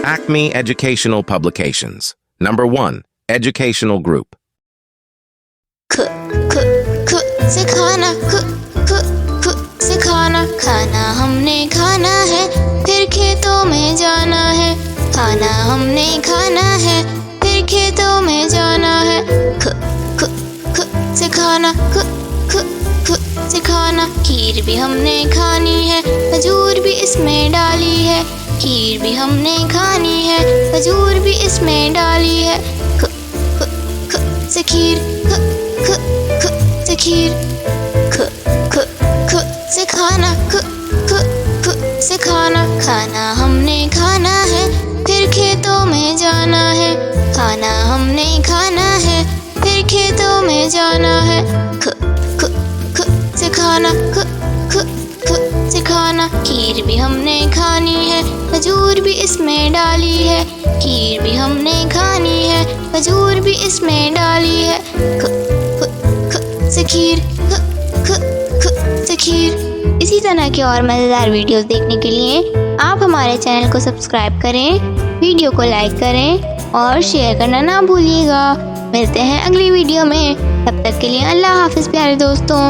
Acme Educational Publications. Number 1. Educational Group. ख ख ख से खाना, ख ख ख से खाना। खाना हमने खाना है, फिर खेतों में जाना है। खाना हमने खाना है, फिर खेतों में जाना है। ख ख ख से खाना, ख ख ख से खाना। खीर भी हमने खानी है, खजूर भी इसमें डाली है। खीर भी हमने खानी है, खजूर भी इसमें डाली है। ख ख ख से खीर, ख ख ख से खीर। ख ख ख से खाना, ख ख ख से खाना। खाना हमने खाना है, फिर खेतों में जाना है। खाना हमने खाना है, फिर खेतों में जाना है। ख ख ख से खाना, ख ख ख से खाना। खीर भी हमने खानी है, खजूर भी इसमें डाली है। खीर भी हमने खानी है, खजूर भी इसमें डाली है। ख ख ख से खीर, ख ख ख से खीर। इसी तरह के और मज़ेदार वीडियोस देखने के लिए आप हमारे चैनल को सब्सक्राइब करें, वीडियो को लाइक करें और शेयर करना ना भूलिएगा। मिलते हैं अगली वीडियो में, तब तक के लिए अल्लाह हाफिज़ प्यारे दोस्तों।